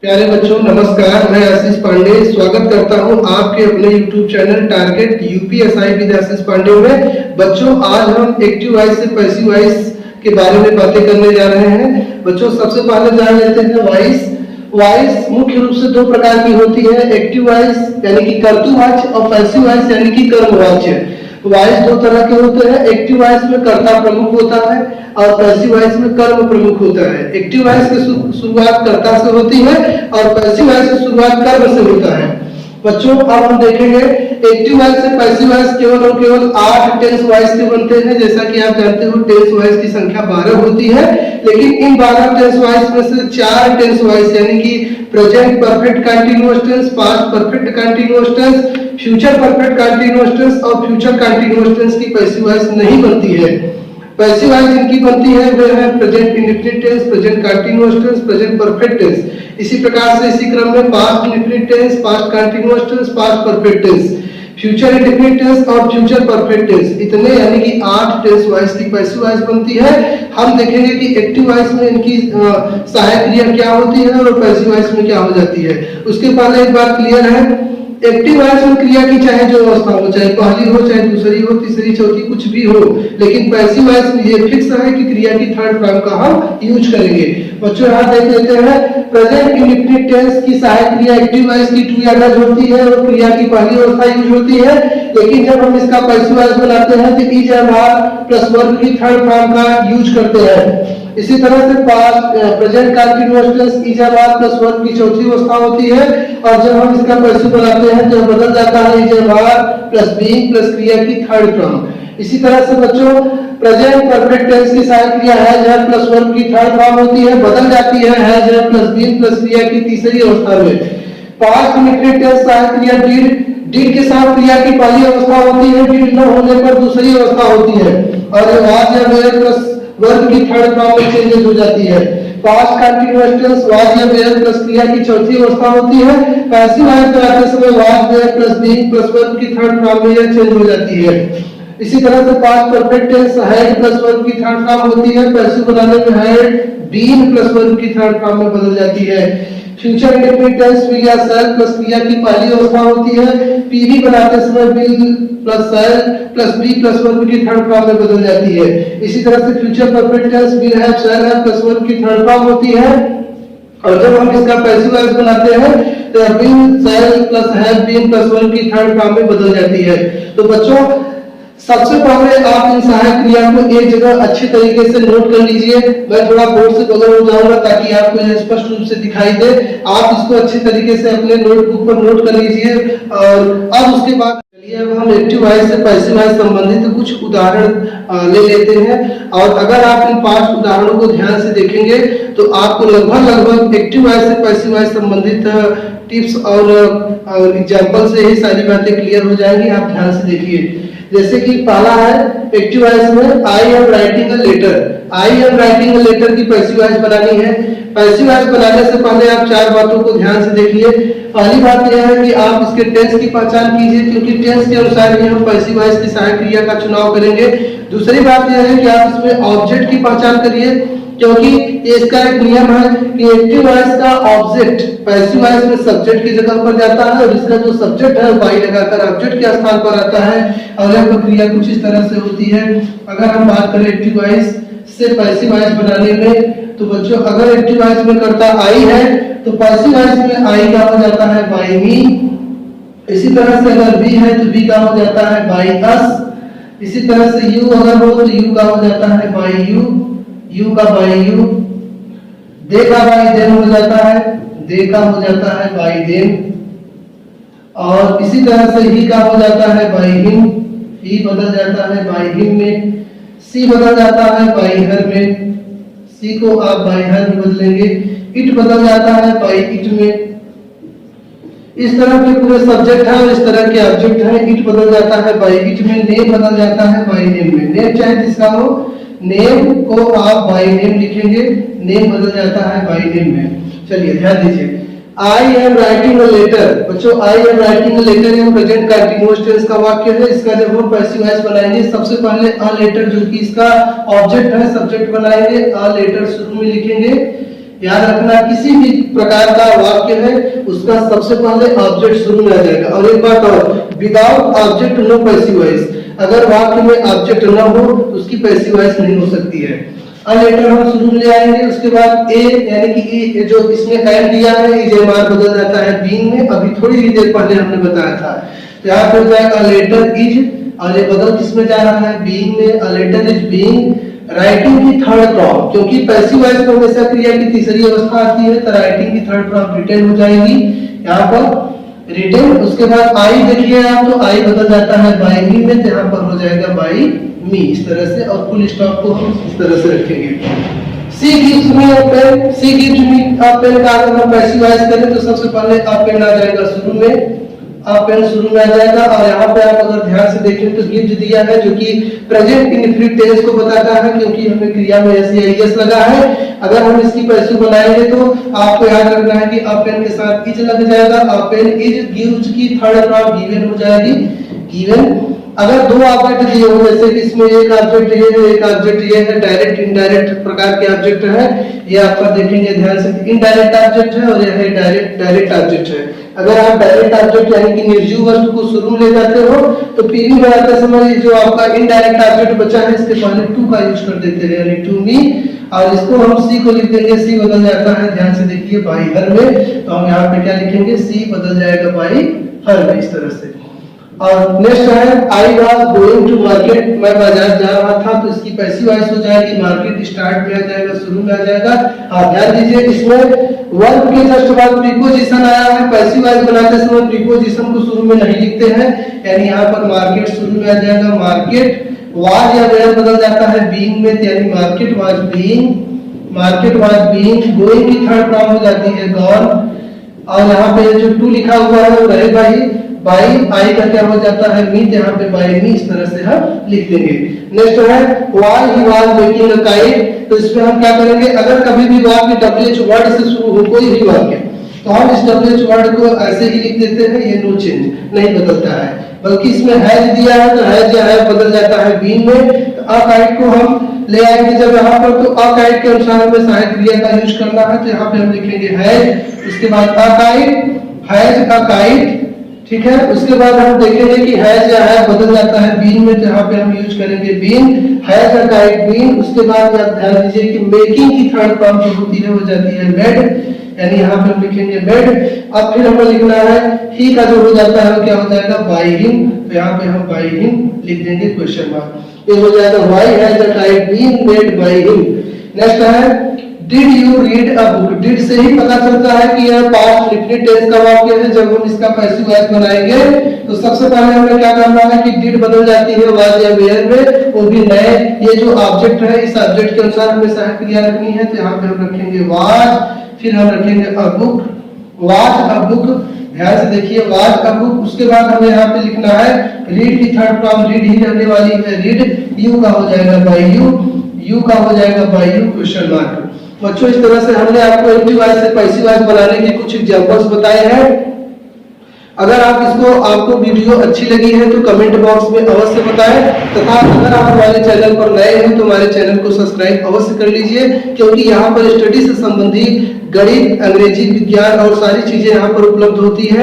प्यारे बच्चों नमस्कार, मैं आशीष पांडे स्वागत करता हूं आपके अपने YouTube channel target UPSI with Ashish Pandey में। बच्चों आज हम एक्टिव वॉइस से पैसिव वॉइस के बारे में बातें करने जा रहे हैं। बच्चों सबसे पहले जान लेते हैं वॉइस। वॉइस मुख्य रूप से दो प्रकार की होती है, एक्टिव वॉइस यानी कि कर्तृवाच्य और पैसिव वॉइस यानी कि कर्मवाच्य। वॉइस दो तरह के होते हैं, एक्टिव वॉइस में कर्ता प्रमुख होता है और पैसिव वॉइस में कर्म प्रमुख होता है। एक्टिव वॉइस की शुरुआत कर्ता से होती है और पैसिव वॉइस की शुरुआत कर्म से होता है। बच्चों अब हम देखेंगे एक्टिव वॉइस से पैसिव वॉइस केवल और केवल 8 टेंस वॉइस के बनते हैं। जैसा कि आप जानते हो टेंस वॉइस की संख्या 12 होती है, लेकिन इन 12 टेंस वॉइस में से 4 टेंस वॉइस यानी कि present perfect continuous tense, past perfect continuous tense, future perfect continuous tense और फ्यूचर कंटीन्यूअस टेंस की पैसिव वॉइस नहीं बनती है। पैसिव वॉइस जिनकी बनती है वे है present indefinite tense, present continuous tense, present perfect tense. इसी प्रकार से इसी क्रम में past indefinite tense, past continuous tense, past perfect tense, future indefinite tense और फ्यूचर परफेक्ट टेंस, इतने यानी कि 8 टेंस वॉइस की पैसिव वॉइस बनती है। हम देखेंगे कि एक्टिव वॉइस में इनकी सहायक क्रिया क्या होती है और पैसिव वॉइस में क्या हो जाती है। उसके पहले एक बात क्लियर है, एक्टिव वॉइस में क्रिया की चाहे जो अवस्था हो, चाहे पहली हो, चाहे दूसरी हो, तीसरी, चौथी, कुछ भी हो, लेकिन पैसिव वॉइस में ये फिक्स है कि क्रिया की थर्ड फॉर्म का हम यूज करेंगे। बच्चों यहाँ देख लेते हैं प्रेजेंट इंडेफिनिट टेंस की सहायक क्रिया एक्टिव वॉइस की टू या डज होती है और क्रिया की पहली अवस्था यूज होती है। लेकिन जब हम इसका पैसिव वॉइस बनाते हैं तो is and are plus verb की थर्ड फॉर्म का यूज करते हैं। इसी तरह से past present continuous tense is and are plus verb की चौथी अवस्था होती है और जब हम इसका पैसिव बनाते हैं तो बदल जाता है is and are plus being plus क्रिया की थर्ड फॉर्म। इसी तरह से बच्चों प्रेजेंट परफेक्ट टेंस की सहायक क्रिया हैज हैड प्लस वर्ब की थर्ड फॉर्म होती है, बदल जाती है has had plus being plus क्रिया की तीसरी अवस्था में। पास्ट इंडेफिनिट टेंस सहायक क्रिया डिड के साथ क्रिया की पहली अवस्था होती है, डिड न होने पर दूसरी अवस्था होती है और वाज या वेयर प्लस वर्ब की थर्ड फॉर्म में चेंजेस हो जाती है। पास्ट कंटीन्यूअस टेंस वाज या वेयर प्लस क्रिया की चौथी अवस्था होती है। पैसिव वॉइस बनाते समय was were plus being plus verb की थर्ड फॉर्म में यह चेंज हो जाती है। इसी तरह से past perfect tense had plus verb की थर्ड फॉर्म होती है, पैसिव बनाने में हैड बीन प्लस वर्ब की थर्ड फॉर्म में बदल जाती है। फ्यूचर इंडेफिनिट टेंस विल या शैल प्लस क्रिया की पहली अवस्था होती है, पीवी बनाते समय will plus shall plus be plus verb की थर्ड फॉर्म में बदल जाती है। इसी तरह से future perfect tense will have shall have plus verb की थर्ड फॉर्म होती है और जब हम इसका पैसिव वॉइस बनाते हैं तो will shall plus have been plus verb की थर्ड फॉर्म में बदल जाती है। तो बच्चों सबसे पहले आप इन सहायक क्रिया को एक जगह अच्छे तरीके से नोट कर लीजिए। मैं थोड़ा बोर्ड से बगल हो जाऊंगा ताकि आपको यह स्पष्ट रूप से दिखाई दे। आप इसको अच्छे तरीके से अपने नोटबुक पर नोट कर लीजिए और अब उसके बाद चलिए अब हम एक्टिव वॉइस से पैसिव वॉइस संबंधित कुछ उदाहरण ले लेते हैं और अगर आप इन 5 उदाहरणों को ध्यान से देखेंगे तो आपको लगभग एक्टिव वॉइस से पैसिव वॉइस संबंधित टिप्स और एग्जांपल से ही सारी बातें क्लियर हो जाएंगी। आप ध्यान से देखिए। जैसे कि पहला है एक्टिव वॉइस में I am writing a letter. I am writing a letter की पैसिव वॉइस बनानी है। पैसिव वॉइस बनाने से पहले आप 4 बातों को ध्यान से देखिए। पहली बात यह है कि आप इसके टेंस की पहचान कीजिए क्योंकि टेंस के अनुसार ही हम पैसिव वॉइस की सहायक क्रिया का चुनाव करेंगे। दूसरी बात यह है कि आप इसमें ऑब्जेक्ट की पहचान करिए क्योंकि इसका एक नियम है कि एक्टिव वॉइस का ऑब्जेक्ट पैसिव वॉइस में सब्जेक्ट की जगह पर जाता है और इसका जो सब्जेक्ट है वाई लगाकर ऑब्जेक्ट के स्थान पर आता है और यह प्रक्रिया कुछ इस तरह से होती है। अगर हम बात करें एक्टिव वॉइस से पैसिव वॉइस बनाने में तो बच्चों अगर एक्टिव वॉइस में कर्ता आई है तो पैसिव वॉइस में आई का हो जाता है बाय मी। इसी तरह से अगर वी है तो वी का हो जाता है बाय अस। इसी तरह से यू अगर हो तो यू का हो जाता है बाय यू, यू का बाय यू। दे का बाय देम हो जाता है, दे का हो जाता है बाय देम और इसी तरह से ही का हो जाता है बाय हिम, ही बदल जाता है बाय हिम में। सी बदल जाता है बाय हर में, सी को आप बाय हर में बदलेंगे। इट बदल जाता है बाय इट में। इस तरह के पूरे सब्जेक्ट है और इस तरह के ऑब्जेक्ट है। इट बदल जाता है बाय इट में, नेम बदल जाता है बाय नेम में। नेम चाहे जिसका हो, नेम को आप बाय नेम लिखेंगे, नेम बदल जाता है बाय नेम में। चलिए ध्यान दीजिए। I am writing a letter. बच्चों I am writing a letter यह प्रेजेंट कंटीन्यूअस टेंस का वाक्य है। इसका जब हम पैसिव वॉइस बनाएंगे सबसे पहले अ लेटर जो कि इसका ऑब्जेक्ट है सब्जेक्ट बनाएंगे, अ लेटर शुरू में लिखेंगे। याद रखना किसी भी प्रकार का वाक्य है उसका सबसे पहले ऑब्जेक्ट शुरू में आ जाएगा। और एक बात और, without object no passive voice, अगर वाक्य में ऑब्जेक्ट न हो तो उसकी पैसिव वॉइस नहीं हो सकती है। अ लेटर हम शुरू में ले आएंगे, उसके बाद ए यानी कि ए जो इसमें एंड दिया है इज एमआर बदल जाता है बीइंग में, अभी थोड़ी ही देर पहले हमने बताया था। तो यहाँ पर जाएगा लेटर इज, और ये बदल किसमें जा रहा है बीइंग में, a letter is being writing की थर्ड फॉर्म, क्योंकि पैसिव वॉइस में हमेशा क्रिया की तीसरी अवस्था आती है तो राइटिंग की थर्ड फॉर्म रिटेन हो जाएगी यहाँ पर रिटेन। उसके बाद आई देखिए आप, तो आई बदल जाता है बाय मी में, तो यहाँ पर हो जाएगा बाय मी इस तरह से, और फुल स्टॉप को हम इस तरह से रखेंगे। सी गिव्स मी अ पेन, सी गिव्स मी अ पेन का अगर हम पैसिव वॉइस करें तो सबसे पहले अ पेन आ जाएगा शुरू में, अ पेन शुरू में आ जाएगा। और यहाँ पे आप अगर ध्यान से देखें तो गिव्स दिया है जो कि प्रेजेंट इंडेफिनिट टेंस को बताता है, क्योंकि हमें क्रिया में एस या एस लगा है। अगर हम इसकी पैसिव बनाएंगे तो आपको याद रखना है कि अ पेन के साथ इज लग जाएगा, अ पेन इज गिव्स की थर्ड फॉर्म गिवन हो जाएगी गिवन। अगर दो ऑब्जेक्ट दिए हो, जैसे कि इसमें एक ऑब्जेक्ट ये है, एक ऑब्जेक्ट ये है, डायरेक्ट इनडायरेक्ट प्रकार के ऑब्जेक्ट है, ये आपका देखेंगे ध्यान से, इनडायरेक्ट ऑब्जेक्ट है और यह है डायरेक्ट ऑब्जेक्ट है। अगर आप डायरेक्ट ऑब्जेक्ट यानी कि निर्जीव वस्तु को शुरू में ले जाते हो तो पीवी बनाते समय जो आपका इनडायरेक्ट ऑब्जेक्ट बचा है इसके पहले टू का यूज कर देते हैं, यानी टू मी, और इसको हम सी को लिख देंगे, सी बदल जाता है ध्यान से देखिए बाई हर में, तो हम यहाँ पे क्या लिखेंगे, सी बदल जाएगा बाई हर में इस तरह से। और नेक्स्ट है I was going to market, मैं बाजार जा रहा था, तो इसकी पैसिव वॉइस हो जाएगी मार्केट, स्टार्ट में आ जाएगा शुरू में आ जाएगा। आप ध्यान दीजिए इसमें वर्ब के जस्ट बाद प्रीपोजिशन आया है, पैसिव वॉइस बनाते समय प्रीपोजिशन को शुरू में नहीं लिखते हैं, यानी यहाँ पर मार्केट शुरू में आ जाएगा मार्केट, वाज या वेयर बदल जाता है बीइंग में, यानी मार्केट वाज बीइंग, गोइंग की थर्ड फॉर्म हो जाती है गॉन, और यहाँ पे जो टू लिखा हुआ है वो रहेगा ही बाई, आई का क्या हो जाता है मी, यहाँ पे बाई मी इस तरह से हम लिख देंगे। नेक्स्ट है why he was making a kite, तो इसमें हम क्या करेंगे, अगर कभी भी वाक्य डब्ल्यूएच वर्ड से शुरू हो कोई भी वाक्य तो हम इस डब्ल्यूएच वर्ड को ऐसे ही लिख देते हैं, ये नो चेंज नहीं बदलता है, बल्कि इसमें हैज दिया है तो हैज या है बदल जाता है बीइंग में। तो अ काइट को हम ले आएंगे जब यहाँ पर, तो अ काइट के अनुसार हमें सहायक क्रिया का यूज करना है, तो यहाँ पे हम लिखेंगे हैज, उसके बाद a kite, has a kite, ठीक है। उसके बाद हम देखेंगे कि हैज या है बदल जाता है बीइंग में, तो यहाँ पे हम यूज करेंगे being, has a kite being. उसके बाद आप ध्यान दीजिए कि मेकिंग की थर्ड फॉर्म जो होती है हो जाती है मेड, यानी यहाँ पे हम लिखेंगे मेड। अब फिर हमें लिखना है ही का जो हो जाता है वो क्या हो जाएगा बाय हिम, तो यहाँ पे हम बाय हिम लिख देंगे क्वेश्चन मार्क, ये हो जाएगा why has a kite been made by him. Next है did you read a book, did से ही पता चलता है कि यह पास्ट इंडेफिनिट टेंस का वाक्य है। जब हम इसका पैसिव वॉइस बनाएंगे तो सबसे पहले हमें क्या करना है कि डिड बदल जाती है वाज या वेयर में, वो भी नए, ये जो ऑब्जेक्ट है इस ऑब्जेक्ट के अनुसार हमें सहायक क्रिया रखनी है, तो यहाँ पे हम रखेंगे वाज, फिर हम रखेंगे a book, was a book, ध्यान से देखिए वाज अ बुक। उसके बाद हमें यहाँ पे लिखना है रीड की थर्ड फॉर्म रीड ही रहने वाली है रीड, यू का हो जाएगा बाय यू का हो जाएगा बाय यू क्वेश्चन मार्क। बच्चों इस तरह से हमने आपको एक्टिव वॉइस से पैसिव वॉइस बनाने के कुछ एग्जांपल्स बताए हैं। अगर आपको वीडियो अच्छी लगी है तो कमेंट बॉक्स में अवश्य बताएं, तथा अगर आप हमारे चैनल पर नए हैं तो हमारे चैनल को सब्सक्राइब अवश्य कर लीजिए, क्योंकि यहाँ पर स्टडी से संबंधित गणित, अंग्रेजी, विज्ञान और सारी चीजें यहाँ पर उपलब्ध होती है।